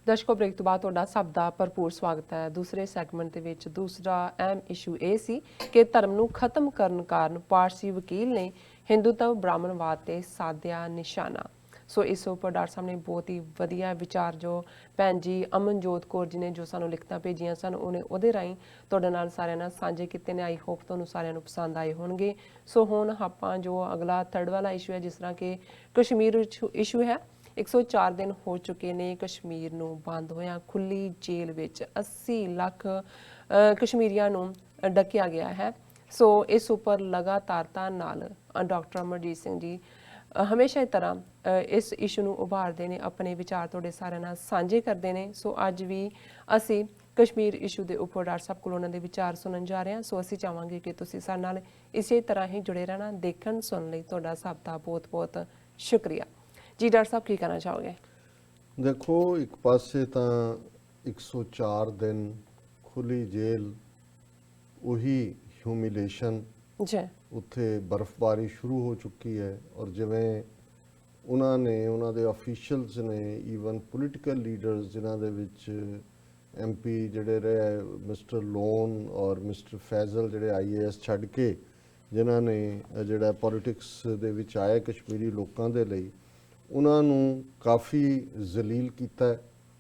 ਦਰਸ਼ਕੋ break ਤੋਂ ਬਾਅਦ ਤੁਹਾਡਾ ਸਭ ਦਾ ਭਰਪੂਰ ਸਵਾਗਤ ਹੈ। ਦੂਸਰੇ ਸੈਗਮੈਂਟ ਦੇ ਵਿੱਚ ਦੂਸਰਾ ਅਹਿਮ ਇਸ਼ੂ ਇਹ ਸੀ ਕਿ ਧਰਮ ਨੂੰ ਖਤਮ ਕਰਨ ਕਾਰਨ ਪਾਰਸੀ ਵਕੀਲ ਨੇ ਹਿੰਦੂਤਵ ਬ੍ਰਾਹਮਣਵਾਦ ਤੇ ਸਾਧਿਆ ਨਿਸ਼ਾਨਾ। ਸੋ ਇਸ ਉੱਪਰ ਡਾਕਟਰ ਸਾਹਿਬ ਨੇ ਬਹੁਤ ਹੀ ਵਧੀਆ ਵਿਚਾਰ ਜੋ ਭੈਣ ਜੀ ਅਮਨਜੋਤ ਕੌਰ ਜੀ ਨੇ ਜੋ ਸਾਨੂੰ ਲਿਖਤਾਂ ਭੇਜੀਆਂ ਸਨ ਉਹਦੇ ਰਾਹੀਂ ਤੁਹਾਡੇ ਨਾਲ ਸਾਰਿਆਂ ਨਾਲ ਸਾਂਝੇ ਕੀਤੇ ਨੇ। ਆਈ ਹੋਪ ਤੁਹਾਨੂੰ ਸਾਰਿਆਂ ਨੂੰ ਪਸੰਦ ਆਏ ਹੋਣਗੇ। ਸੋ ਹੁਣ ਆਪਾਂ ਜੋ ਅਗਲਾ ਥਰਡ ਵਾਲਾ ਇਸ਼ੂ ਹੈ, ਜਿਸ ਤਰ੍ਹਾਂ ਕਿ ਕਸ਼ਮੀਰ ਇਸ਼ੂ ਹੈ। 104 ਦਿਨ ਹੋ ਚੁੱਕੇ ਨੇ ਕਸ਼ਮੀਰ ਨੂੰ ਬੰਦ ਹੋਇਆ। ਖੁੱਲੀ ਜੇਲ੍ਹ ਵਿੱਚ 80 ਲੱਖ ਕਸ਼ਮੀਰੀਆਂ ਨੂੰ ਡੱਕਿਆ ਗਿਆ ਹੈ। ਸੋ ਇਸ ਉੱਪਰ ਲਗਾਤਾਰਤਾ ਨਾਲ ਡਾਕਟਰ ਅਮਰਜੀਤ ਸਿੰਘ ਜੀ ਹਮੇਸ਼ਾ ਦੀ ਤਰ੍ਹਾਂ ਇਸ ਇਸ਼ੂ ਨੂੰ ਉਭਾਰਦੇ ਨੇ, ਆਪਣੇ ਵਿਚਾਰ ਤੁਹਾਡੇ ਸਾਰਿਆਂ ਨਾਲ ਸਾਂਝੇ ਕਰਦੇ ਨੇ। ਸੋ ਅੱਜ ਵੀ ਅਸੀਂ ਕਸ਼ਮੀਰ ਇਸ਼ੂ ਦੇ ਉੱਪਰ ਡਾਕਟਰ ਸਾਹਿਬ ਕੋਲ ਉਹਨਾਂ ਦੇ ਵਿਚਾਰ ਸੁਣਨ ਜਾ ਰਹੇ ਹਾਂ। ਸੋ ਅਸੀਂ ਚਾਹਾਂਗੇ ਕਿ ਤੁਸੀਂ ਸਾਡੇ ਨਾਲ ਇਸੇ ਤਰ੍ਹਾਂ ਹੀ ਜੁੜੇ ਰਹਿਣਾ। ਦੇਖਣ ਸੁਣਨ ਲਈ ਤੁਹਾਡਾ ਸਭ ਦਾ ਬਹੁਤ ਬਹੁਤ ਸ਼ੁਕਰੀਆ ਜੀ। ਡਾਕਟਰ ਸਾਹਿਬ ਕੀ ਕਹਿਣਾ ਚਾਹੋਗੇ? ਦੇਖੋ, ਇੱਕ ਪਾਸੇ ਤਾਂ 104 ਦਿਨ ਖੁੱਲੀ ਜੇਲ੍ਹ, ਉਹੀ ਹਿਊਮਿਲੇਸ਼ਨ, ਜੀ ਉੱਥੇ ਬਰਫ਼ਬਾਰੀ ਸ਼ੁਰੂ ਹੋ ਚੁੱਕੀ ਹੈ। ਔਰ ਜਿਵੇਂ ਉਹਨਾਂ ਦੇ ਅਫੀਸ਼ੀਅਲਸ ਨੇ, ਈਵਨ ਪੋਲੀਟੀਕਲ ਲੀਡਰਸ ਜਿਨ੍ਹਾਂ ਦੇ ਵਿੱਚ MP ਜਿਹੜੇ ਰਹੇ ਮਿਸਟਰ ਲੋਨ ਔਰ ਮਿਸਟਰ ਫੈਜ਼ਲ ਜਿਹੜੇ IAS ਛੱਡ ਕੇ ਜਿਨ੍ਹਾਂ ਨੇ ਜਿਹੜਾ ਪੋਲੀਟਿਕਸ ਦੇ ਵਿੱਚ ਆਏ ਕਸ਼ਮੀਰੀ ਲੋਕਾਂ ਦੇ ਲਈ, ਉਹਨਾਂ ਨੂੰ ਕਾਫੀ ਜ਼ਲੀਲ ਕੀਤਾ।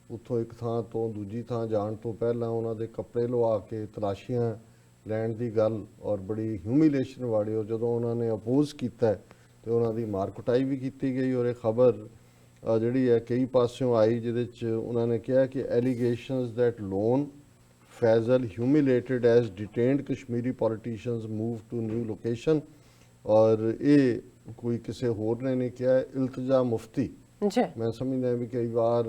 ਉੱਥੋਂ ਇੱਕ ਥਾਂ ਤੋਂ ਦੂਜੀ ਥਾਂ ਜਾਣ ਤੋਂ ਪਹਿਲਾਂ ਉਹਨਾਂ ਦੇ ਕੱਪੜੇ ਲਵਾ ਕੇ ਤਲਾਸ਼ੀਆਂ ਲੈਣ ਦੀ ਗੱਲ ਔਰ ਬੜੀ ਹਿਊਮਿਲੇਸ਼ਨ ਵਾਲੀ, ਔਰ ਜਦੋਂ ਉਹਨਾਂ ਨੇ ਅਪੋਜ਼ ਕੀਤਾ ਤੇ ਉਹਨਾਂ ਦੀ ਮਾਰ ਕੁਟਾਈ ਵੀ ਕੀਤੀ ਗਈ। ਔਰ ਇਹ ਖਬਰ ਜਿਹੜੀ ਹੈ ਕਈ ਪਾਸਿਓਂ ਆਈ, ਜਿਹਦੇ 'ਚ ਉਹਨਾਂ ਨੇ ਕਿਹਾ ਕਿ allegations that Lone Faesal humiliated as detained Kashmiri politicians move to new location. ਔਰ ਇਹ ਕੋਈ ਕਿਸੇ ਹੋਰ ਨੇ ਨਹੀਂ ਕਿਹਾ, ਇਲਤਜਾ ਮੁਫਤੀ। ਮੈਂ ਸਮਝਦਾ ਵੀ ਕਈ ਵਾਰ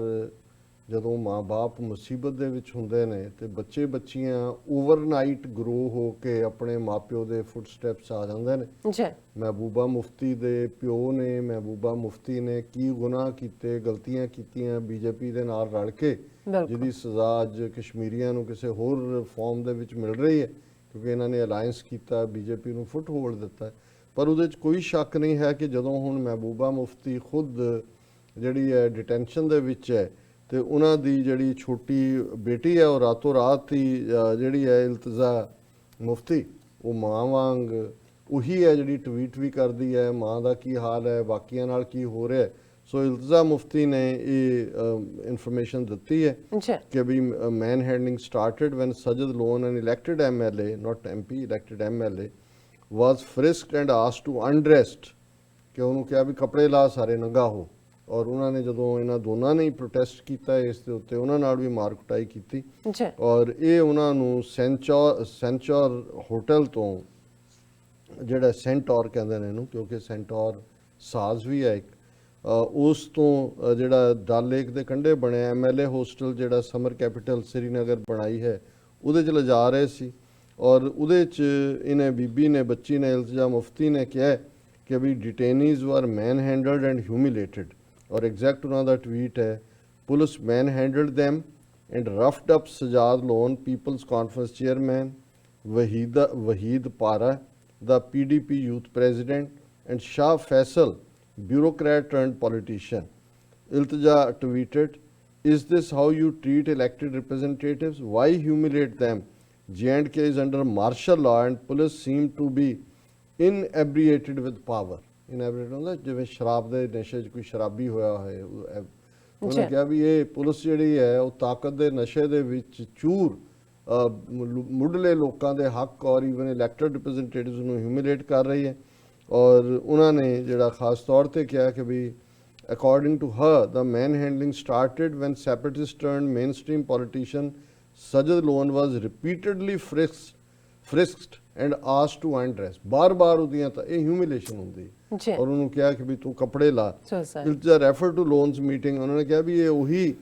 ਜਦੋਂ ਮਾਂ-ਬਾਪ ਮੁਸੀਬਤ ਦੇ ਵਿੱਚ ਹੁੰਦੇ ਨੇ ਤੇ ਬੱਚੇ ਬੱਚੀਆਂ ਓਵਰਨਾਈਟ ਗਰੋ ਹੋ ਕੇ ਆਪਣੇ ਮਾਪਿਓ ਦੇ ਫੁੱਟਸਟੈਪਸ ਆ ਜਾਂਦੇ ਨੇ। ਮਹਿਬੂਬਾ ਮੁਫਤੀ ਦੇ ਪਿਓ ਨੇ, ਮਹਿਬੂਬਾ ਮੁਫਤੀ ਨੇ ਕੀ ਗੁਨਾਹ ਕੀਤੇ, ਗਲਤੀਆਂ ਕੀਤੀਆਂ BJP ਦੇ ਨਾਲ ਰਲ ਕੇ, ਜਿਹਦੀ ਸਜ਼ਾ ਅੱਜ ਕਸ਼ਮੀਰੀਆਂ ਨੂੰ ਕਿਸੇ ਹੋਰ ਫਾਰਮ ਦੇ ਵਿੱਚ ਮਿਲ ਰਹੀ ਹੈ, ਕਿਉਂਕਿ ਇਹਨਾਂ ਨੇ ਅਲਾਇੰਸ ਕੀਤਾ, BJP ਨੂੰ ਫੁੱਟ ਹੋਲਡ ਦਿੱਤਾ। ਪਰ ਉਹਦੇ 'ਚ ਕੋਈ ਸ਼ੱਕ ਨਹੀਂ ਹੈ ਕਿ ਜਦੋਂ ਹੁਣ ਮਹਿਬੂਬਾ ਮੁਫਤੀ ਖੁਦ ਜਿਹੜੀ ਹੈ ਡਿਟੈਂਸ਼ਨ ਦੇ ਵਿੱਚ ਹੈ ਤੇ ਉਹਨਾਂ ਦੀ ਜਿਹੜੀ ਛੋਟੀ ਬੇਟੀ ਹੈ ਉਹ ਰਾਤੋਂ ਰਾਤ ਹੀ ਜਿਹੜੀ ਹੈ ਇਲਤਜਾ ਮੁਫਤੀ, ਉਹ ਮਾਂ ਵਾਂਗ ਉਹੀ ਹੈ ਜਿਹੜੀ ਟਵੀਟ ਵੀ ਕਰਦੀ ਹੈ ਮਾਂ ਦਾ ਕੀ ਹਾਲ ਹੈ, ਬਾਕੀਆਂ ਨਾਲ ਕੀ ਹੋ ਰਿਹਾ। ਸੋ ਇਲਤਜਾ ਮੁਫਤੀ ਨੇ ਇਹ ਇਨਫੋਰਮੇਸ਼ਨ ਦਿੱਤੀ ਹੈ ਕਿ ਵੀ manhandling started when Sajad Lone an elected MLA, not MP, elected MLA was frisked and asked to undressed, ਕਿ ਉਹਨੂੰ ਕਿਹਾ ਵੀ ਕੱਪੜੇ ਲਾ, ਸਾਰੇ ਨੰਗਾ ਹੋ। ਔਰ ਉਹਨਾਂ ਨੇ ਜਦੋਂ ਇਹਨਾਂ ਦੋਨਾਂ ਨੇ ਪ੍ਰੋਟੈਸਟ ਕੀਤਾ ਇਸ ਦੇ ਉੱਤੇ, ਉਹਨਾਂ ਨਾਲ ਵੀ ਮਾਰ ਕੁਟਾਈ ਕੀਤੀ। ਔਰ ਇਹ ਉਹਨਾਂ ਨੂੰ ਸੈਂਚੌਰ ਹੋਟਲ ਤੋਂ, ਜਿਹੜਾ ਸੈਂਟੌਰ ਕਹਿੰਦੇ ਨੇ ਇਹਨੂੰ ਕਿਉਂਕਿ ਸੈਂਟੌਰ ਸਾਜ਼ ਵੀ ਹੈ ਇੱਕ, ਉਸ ਤੋਂ ਜਿਹੜਾ ਡਲ ਲੇਕ ਦੇ ਕੰਢੇ ਬਣਿਆ MLA ਹੋਸਟਲ, ਜਿਹੜਾ ਸਮਰ ਕੈਪੀਟਲ ਸ੍ਰੀਨਗਰ ਬਣਾਈ ਹੈ, ਉਹਦੇ 'ਚ ਲਿਜਾ ਰਹੇ ਸੀ। ਔਰ ਉਹਦੇ 'ਚ ਇਹਨੇ ਬੀਬੀ ਨੇ, ਬੱਚੀ ਨੇ, ਇਲਤਜਾ ਮੁਫਤੀ ਨੇ ਕਿਹਾ ਕਿ ਵੀ ਡਿਟੇਨੀਜ਼ ਵਰ ਮੈਨ ਹੈਂਡਲਡ ਐਂਡ ਹਿਊਮਿਲੇਟਡ। ਔਰ ਐਗਜ਼ੈਕਟ ਉਹਨਾਂ ਦਾ ਟਵੀਟ ਹੈ, police manhandled them and roughed up Sajad Loan, People's Conference Chairman, Wahid Para, the PDP Youth President, and Shah Faisal, bureaucrat turned politician. Iltija tweeted, "Is this how you treat elected representatives? Why humiliate them? J&K is under martial law and police seem to be inebriated with power." ਇਨੈਬਰੇਟ ਹੁੰਦਾ ਜਿਵੇਂ ਸ਼ਰਾਬ ਦੇ ਨਸ਼ੇ 'ਚ ਕੋਈ ਸ਼ਰਾਬੀ ਹੋਇਆ ਹੋਏ। ਉਹਨੇ ਕਿਹਾ ਵੀ ਇਹ ਪੁਲਿਸ ਜਿਹੜੀ ਹੈ ਉਹ ਤਾਕਤ ਦੇ ਨਸ਼ੇ ਦੇ ਵਿੱਚ ਚੂਰ ਮੁੱਢਲੇ ਲੋਕਾਂ ਦੇ ਹੱਕ ਔਰ ਈਵਨ ਇਲੈਕਟਡ ਰਿਪਰੈਜ਼ੈਂਟੇਟਿਵਸ ਨੂੰ ਹਿਊਮਿਲੇਟ ਕਰ ਰਹੀ ਹੈ। ਔਰ ਉਹਨਾਂ ਨੇ ਜਿਹੜਾ ਖਾਸ ਤੌਰ ਤੇ ਕਿਹਾ ਕਿ ਵੀ according to her, the manhandling started when separatist turned mainstream politician Sajad Loan was repeatedly frisked and asked to undress. ਬਾਰ-ਬਾਰ ਉਹਦੀਆਂ ਤਾਂ ਇਹ ਹਿਊਮਿਲੇਸ਼ਨ ਹੁੰਦੀ ਔਰ ਉਹਨੂੰ ਕਿਹਾ ਕਿ ਵੀ ਤੂੰ ਕੱਪੜੇ ਲਾ। ਇਲਤਜਾ ਰੈਫਰ ਟੂ ਲੋਨਸ ਮੀਟਿੰਗ, ਉਹਨਾਂ ਨੇ ਕਿਹਾ ਵੀ ਇਹ ਉਹੀ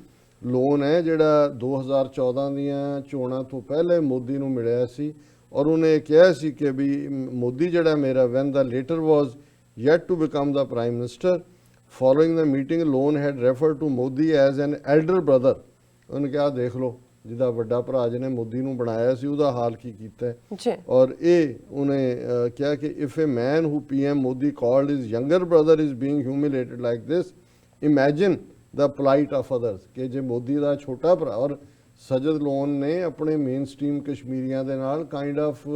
ਲੋਨ ਹੈ ਜਿਹੜਾ 2014 ਦੀਆਂ ਚੋਣਾਂ ਤੋਂ ਪਹਿਲੇ ਮੋਦੀ ਨੂੰ ਮਿਲਿਆ ਸੀ। ਔਰ ਉਹਨੇ ਕਿਹਾ ਸੀ ਕਿ ਵੀ ਮੋਦੀ ਜਿਹੜਾ ਮੇਰਾ ਵੈਨ ਦਾ letter was yet to become the prime minister. Following the meeting, Loan had referred to Modi as an elder brother. ਉਹਨੇ ਕਿਹਾ ਦੇਖ ਲਓ ਜਿਹਦਾ ਵੱਡਾ ਭਰਾ ਜਿਹਨੇ ਮੋਦੀ ਨੂੰ ਬਣਾਇਆ ਸੀ ਉਹਦਾ ਹਾਲ ਕੀ ਕੀਤਾ। ਔਰ ਇਹ ਉਹਨੇ ਕਿਹਾ ਕਿ if a man who PM Modi called his younger brother is being humiliated like this, imagine the plight of others, ਕਿ ਜੇ ਮੋਦੀ ਦਾ ਛੋਟਾ ਭਰਾ ਔਰ ਸਜਦ ਲੋਨ ਨੇ ਆਪਣੇ ਮੇਨ ਸਟ੍ਰੀਮ ਕਸ਼ਮੀਰੀਆਂ ਦੇ ਨਾਲ ਕਾਈਂਡ ਆਫ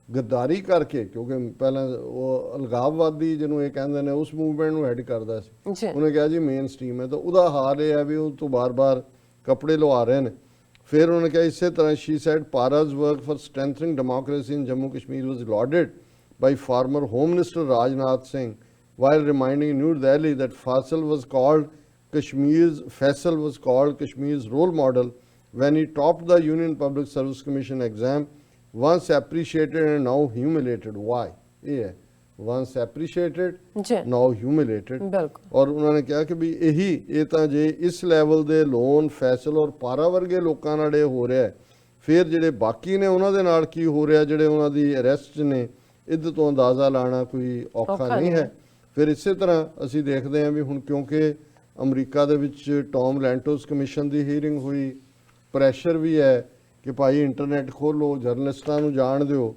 ਗੱਦਾਰੀ ਕਰਕੇ, ਕਿਉਂਕਿ ਪਹਿਲਾਂ ਉਹ ਅਲਗਾਵਵਾਦੀ ਜਿਹਨੂੰ ਇਹ ਕਹਿੰਦੇ ਨੇ ਉਸ ਮੂਵਮੈਂਟ ਨੂੰ ਹੈਡ ਕਰਦਾ ਸੀ, ਜੀ ਉਹਨੇ ਕਿਹਾ ਜੀ ਮੇਨ ਸਟ੍ਰੀਮ ਹੈ, ਤਾਂ ਉਹਦਾ ਹਾਲ ਇਹ ਹੈ ਵੀ ਉਹ ਤੋਂ ਬਾਰ-ਬਾਰ ਕੱਪੜੇ ਲਵਾ ਰਹੇ ਨੇ। ਫਿਰ ਉਹਨੇ ਕਿਹਾ ਇਸੇ ਤਰ੍ਹਾਂ she said Para's work for strengthening democracy in Jammu Kashmir was lauded by former Home Minister Rajnath Singh while reminding New Delhi that Faisal was called Kashmir's role model when he topped the Union Public Service Commission exam, once appreciated and now humiliated. Why? ਇਹ ਹੈ once appreciated, ਜੀ now humiliated। ਬਿਲਕੁਲ ਔਰ ਉਹਨਾਂ ਨੇ ਕਿਹਾ ਕਿ ਵੀ ਇਹ ਤਾਂ ਜੇ ਇਸ ਲੈਵਲ ਦੇ ਲੋਨ ਫੈਸਲ ਔਰ ਪਾਰਾ ਵਰਗੇ ਲੋਕਾਂ ਨਾਲ ਇਹ ਹੋ ਰਿਹਾ ਹੈ, ਫਿਰ ਜਿਹੜੇ ਬਾਕੀ ਨੇ ਉਹਨਾਂ ਦੇ ਨਾਲ ਕੀ ਹੋ ਰਿਹਾ, ਜਿਹੜੇ ਉਹਨਾਂ ਦੀ ਅਰੈਸਟ ਨੇ, ਇਹਦੇ ਤੋਂ ਅੰਦਾਜ਼ਾ ਲਾਣਾ ਕੋਈ ਔਖਾ ਨਹੀਂ ਹੈ। ਫਿਰ ਇਸੇ ਤਰ੍ਹਾਂ ਅਸੀਂ ਦੇਖਦੇ ਹਾਂ ਵੀ ਹੁਣ ਕਿਉਂਕਿ ਅਮਰੀਕਾ ਦੇ ਵਿੱਚ ਟੌਮ ਲੈਂਟੋਸ ਕਮਿਸ਼ਨ ਦੀ ਹੀਅਰਿੰਗ ਹੋਈ, ਪ੍ਰੈਸ਼ਰ ਵੀ ਹੈ ਕਿ ਭਾਈ ਇੰਟਰਨੈਟ ਖੋਲ੍ਹੋ, ਜਰਨਲਿਸਟਾਂ ਨੂੰ ਜਾਣ ਦਿਓ।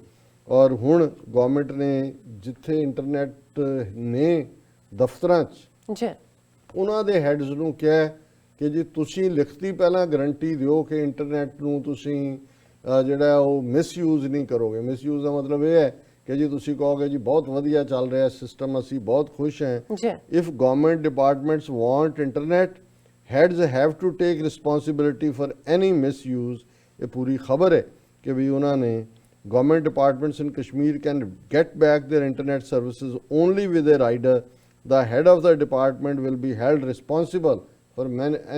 ਔਰ ਹੁਣ ਗਵਰਨਮੈਂਟ ਨੇ ਜਿੱਥੇ ਇੰਟਰਨੈਟ ਨੇ ਦਫ਼ਤਰਾਂ 'ਚ, ਜੀ ਉਹਨਾਂ ਦੇ ਹੈਡਸ ਨੂੰ ਕਿਹਾ ਕਿ ਜੀ ਤੁਸੀਂ ਲਿਖਤੀ ਪਹਿਲਾਂ ਗਰੰਟੀ ਦਿਓ ਕਿ ਇੰਟਰਨੈਟ ਨੂੰ ਤੁਸੀਂ ਜਿਹੜਾ ਉਹ ਮਿਸਯੂਜ਼ ਨਹੀਂ ਕਰੋਗੇ। ਮਿਸਯੂਜ਼ ਦਾ ਮਤਲਬ ਇਹ ਹੈ ਕਿ ਜੀ ਤੁਸੀਂ ਕਹੋਗੇ ਜੀ ਬਹੁਤ ਵਧੀਆ ਚੱਲ ਰਿਹਾ ਸਿਸਟਮ, ਅਸੀਂ ਬਹੁਤ ਖੁਸ਼ ਹਾਂ। ਜੀ if government departments want internet, heads have to take responsibility for any misuse. ਇਹ ਪੂਰੀ ਖਬਰ ਹੈ ਕਿ ਵੀ ਉਹਨਾਂ ਨੇ government departments in Kashmir can get back their internet services only with a rider. The head of the department will be held responsible for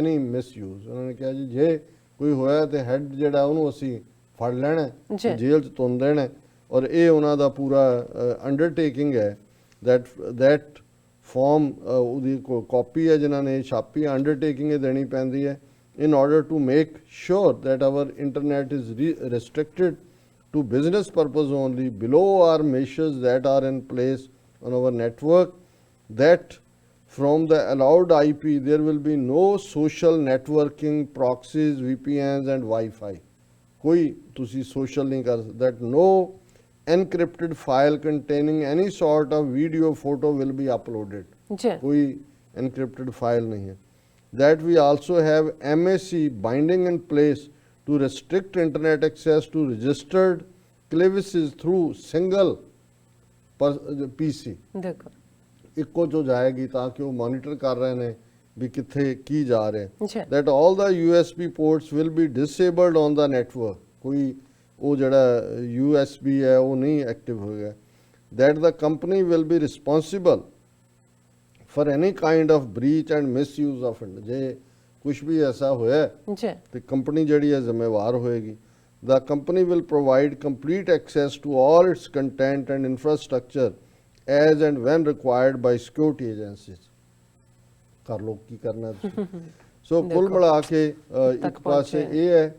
any misuse। ਉਹਨਾਂ ਨੇ ਕਿਹਾ ਜੀ ਜੇ ਕੋਈ ਹੋਇਆ ਤੇ ਹੈਡ ਜਿਹੜਾ ਉਹਨੂੰ ਅਸੀਂ ਫੜ ਲੈਣਾ, ਜੇਲ੍ਹ 'ਚ ਤੁੰਨ ਦੇਣਾ। ਔਰ ਇਹ ਉਹਨਾਂ ਦਾ ਪੂਰਾ ਅੰਡਰਟੇਕਿੰਗ ਹੈ। that form ਉਹਦੀ ਕਾਪੀ ਹੈ ਜਿਨ੍ਹਾਂ ਨੇ ਛਾਪੀ, ਅੰਡਰਟੇਕਿੰਗ ਇਹ ਦੇਣੀ ਪੈਂਦੀ ਹੈ in order to make sure that our internet is restricted to business purpose only. Below are measures that are in place on our network, that from the allowed IP there will be no social networking, proxies, VPNs and Wi-Fi. कोई तुसी social नहीं कर सकते। That no encrypted file containing any sort of video, photo will be uploaded. जी कोई encrypted file नहीं है। That we also have MAC binding in place to restrict internet access to registered clevises through single PC। ਦੇਖੋ ਇੱਕੋ ਜੋ ਜਾਏਗੀ ਤਾਂ ਕਿ ਉਹ ਮੋਨੀਟਰ ਕਰ ਰਹੇ ਨੇ ਵੀ ਕਿੱਥੇ ਕੀ ਜਾ ਰਿਹਾ। ਜੀ that all the USB ports will be disabled on the network। ਕੋਈ ਉਹ ਜਿਹੜਾ USB ਹੈ ਉਹ ਨਹੀਂ ਐਕਟਿਵ ਹੋਏਗਾ। that the company will be responsible for any kind of breach and misuse of it। ਜੇ ਕੁਝ ਵੀ ਐਸਾ ਹੋਇਆ ਜੀ ਤੇ ਕੰਪਨੀ ਜਿਹੜੀ ਹੈ ਜ਼ਿੰਮੇਵਾਰ ਹੋਏਗੀ। The company will provide complete access to all its content and infrastructure as and when required by security agencies। ਕਰ ਲੋ ਕੀ ਕਰਨਾ ਤੁਸੀਂ। ਸੋ ਕੁੱਲ ਮਿਲਾ ਕੇ ਇੱਕ ਪਾਸੇ ਇਹ ਹੈ,